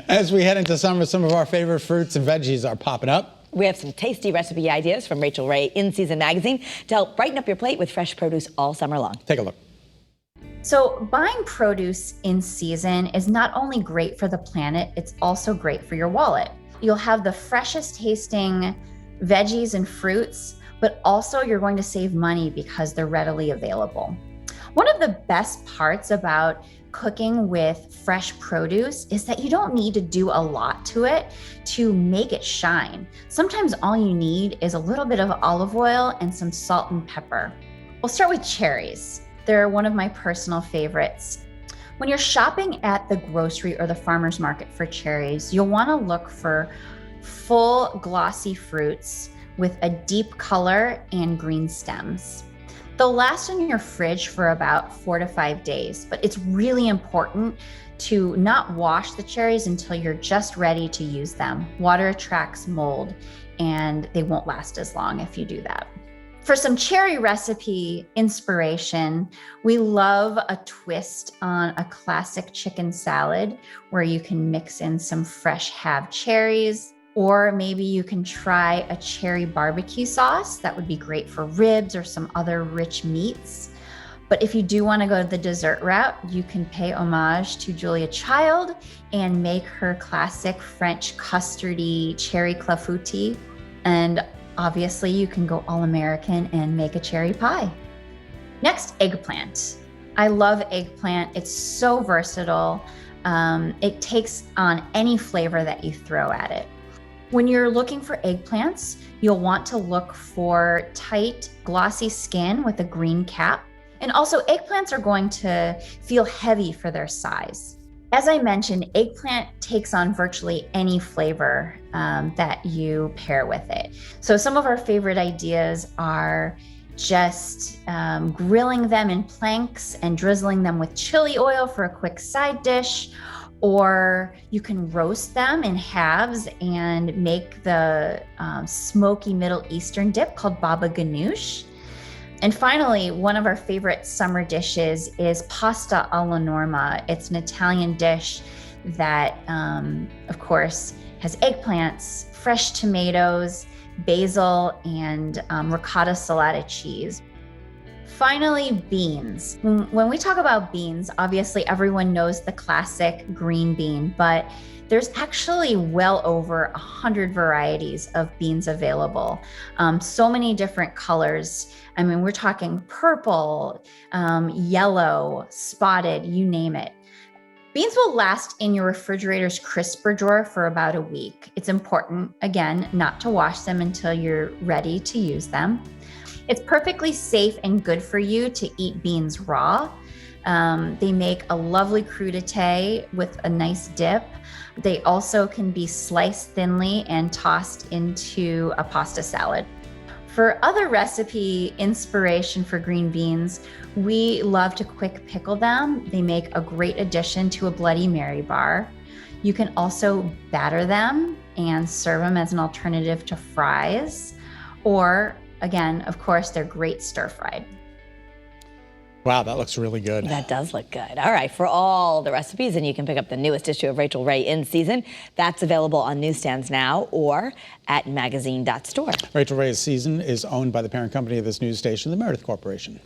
As we head into summer, some of our favorite fruits and veggies are popping up. We have some tasty recipe ideas from Rachael Ray In Season magazine to help brighten up your plate with fresh produce all summer long. Take a look. So buying produce in season is not only great for the planet, it's also great for your wallet. You'll have the freshest tasting veggies and fruits, but also you're going to save money because they're readily available. One of the best parts about cooking with fresh produce is that you don't need to do a lot to it to make it shine. Sometimes all you need is a little bit of olive oil and some salt and pepper. We'll start with cherries. They're one of my personal favorites. When you're shopping at the grocery or the farmer's market for cherries, you'll want to look for full glossy fruits with a deep color and green stems. They'll last in your fridge for about 4 to 5 days, but it's really important to not wash the cherries until you're just ready to use them. Water attracts mold and they won't last as long if you do that. For some cherry recipe inspiration, we love a twist on a classic chicken salad where you can mix in some fresh halved cherries, or maybe you can try a cherry barbecue sauce. That would be great for ribs or some other rich meats. But if you do want to go to the dessert route, you can pay homage to Julia Child and make her classic French custardy cherry clafoutis. And obviously, you can go all-American and make a cherry pie. Next, eggplant. I love eggplant. It's so versatile. It takes on any flavor that you throw at it. When you're looking for eggplants, you'll want to look for tight, glossy skin with a green cap. And also, eggplants are going to feel heavy for their size. As I mentioned, eggplant takes on virtually any flavor that you pair with it. So some of our favorite ideas are just grilling them in planks and drizzling them with chili oil for a quick side dish, or you can roast them in halves and make the smoky Middle Eastern dip called baba ganoush. And finally, one of our favorite summer dishes is pasta alla norma. It's an Italian dish that, of course, has eggplants, fresh tomatoes, basil, and ricotta salata cheese. Finally, beans. When we talk about beans, obviously everyone knows the classic green bean, but there's actually well over 100 varieties of beans available. So many different colors. I mean, we're talking purple, yellow, spotted, you name it. Beans will last in your refrigerator's crisper drawer for about a week. It's important, again, not to wash them until you're ready to use them. It's perfectly safe and good for you to eat beans raw. They make a lovely crudité with a nice dip. They also can be sliced thinly and tossed into a pasta salad. For other recipe inspiration for green beans, we love to quick pickle them. They make a great addition to a Bloody Mary bar. You can also batter them and serve them as an alternative to fries, or again, of course, they're great stir-fried. Wow, that looks really good. That does look good. All right, for all the recipes, and you can pick up the newest issue of Rachael Ray In Season. That's available on newsstands now or at magazine.store. Rachael Ray's Season is owned by the parent company of this news station, the Meredith Corporation.